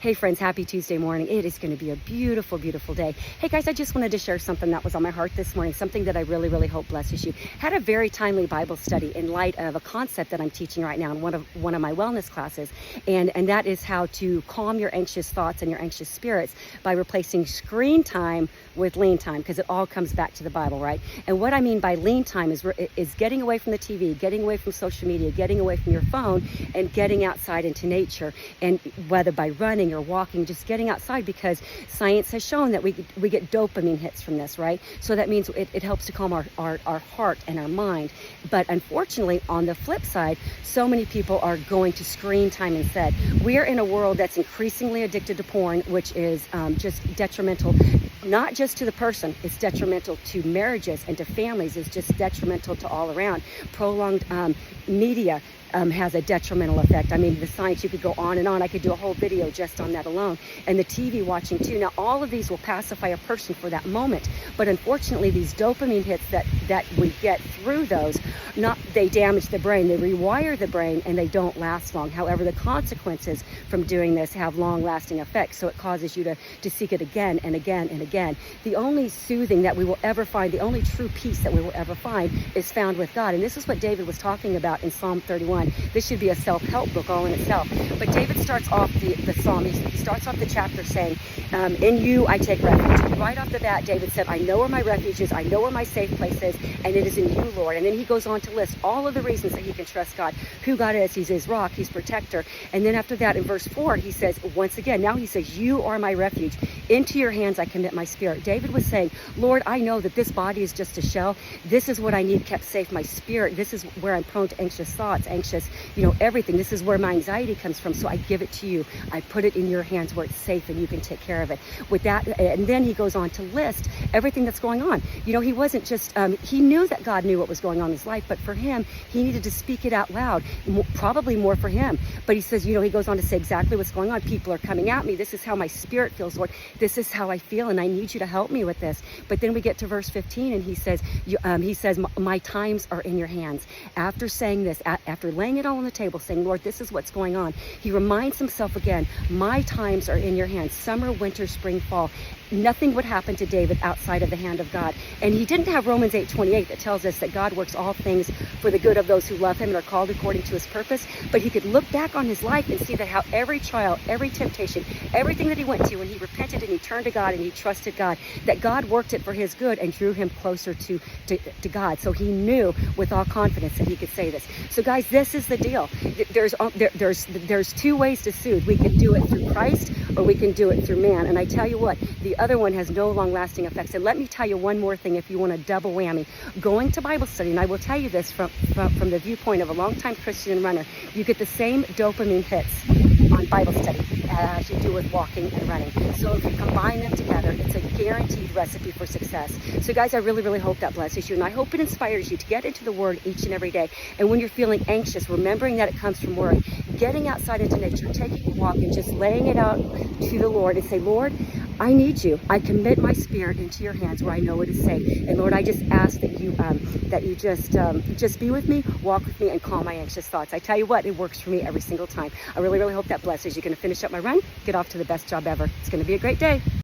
Hey friends, happy Tuesday morning. It is going to be a beautiful, beautiful day. Hey guys, I just wanted to share something that was on my heart this morning, something that I really, really hope blesses you. Had a very timely Bible study in light of a concept that I'm teaching right now in one of my wellness classes, and that is how to calm your anxious thoughts and your anxious spirits by replacing screen time with lean time, because it all comes back to the Bible, right? And what I mean by lean time is getting away from the TV, getting away from social media, getting away from your phone, and getting outside into nature, and whether by running or walking, just getting outside, because science has shown that we get dopamine hits from this, right? So that means it helps to calm our heart and our mind. But unfortunately, on the flip side, so many people are going to screen time instead. We are in a world that's increasingly addicted to porn, which is just detrimental, not just to the person, it's detrimental to marriages and to families. It's just detrimental to all around. Prolonged media has a detrimental effect. I mean, the science, you could go on and on. I could do a whole video just on that alone. And the TV watching too. Now, all of these will pacify a person for that moment. But unfortunately, these dopamine hits that we get through those, they damage the brain. They rewire the brain, and they don't last long. However, the consequences from doing this have long-lasting effects. So it causes you to seek it again and again and again. The only soothing that we will ever find, the only true peace that we will ever find, is found with God. And this is what David was talking about in Psalm 31. This should be a self-help book all in itself. But David starts off the psalm, he starts off the chapter saying, in you I take refuge. Right off the bat, David said, I know where my refuge is, I know where my safe place is, and it is in you, Lord. And then he goes on to list all of the reasons that he can trust God, who God is. He's his rock, he's protector. And then after that, in verse 4, he says, once again, now he says, you are my refuge. Into your hands I commit my spirit. David was saying, Lord, I know that this body is just a shell. This is what I need kept safe, my spirit. This is where I'm prone to anxious thoughts, everything. This is where my anxiety comes from. So I give it to you. I put it in your hands where it's safe and you can take care of it. With that, and then he goes on to list everything that's going on. He wasn't just, he knew that God knew what was going on in his life, but for him, he needed to speak it out loud, probably more for him. But he says, he goes on to say exactly what's going on. People are coming at me. This is how my spirit feels, Lord. This is how I feel, and I need you to help me with this. But then we get to verse 15, and he says, my times are in your hands. After saying this, after laying it all on the table, saying, Lord, this is what's going on, he reminds himself again, my times are in your hands. Summer, winter, spring, fall. Nothing would happen to David outside of the hand of God. And he didn't have Romans 8:28 that tells us that God works all things for the good of those who love him and are called according to his purpose. But he could look back on his life and see that how every trial, every temptation, everything that he went to, when he repented and he turned to God and he trusted God, that God worked it for his good and drew him closer to God. So he knew with all confidence that he could say this. So guys, this is the deal. There's two ways to soothe. We can do it through Christ, or we can do it through man. And I tell you what, the other one has no long-lasting effects. And let me tell you one more thing, if you want a double whammy. Going to Bible study, and I will tell you this from the viewpoint of a longtime Christian runner, you get the same dopamine hits on Bible study as you do with walking and running. So if you combine them together, it's a guaranteed recipe for success. So guys, I really, really hope that blesses you, and I hope it inspires you to get into the Word each and every day. And when you're feeling anxious, remembering that it comes from worry, getting outside into nature, taking a walk, and just laying it out to the Lord and say, Lord, I need you. I commit my spirit into your hands where I know it is safe. And Lord, I just ask that you just be with me, walk with me, and calm my anxious thoughts. I tell you what, it works for me every single time. I really, really hope that blesses you. Going to finish up my run, get off to the best job ever. It's going to be a great day.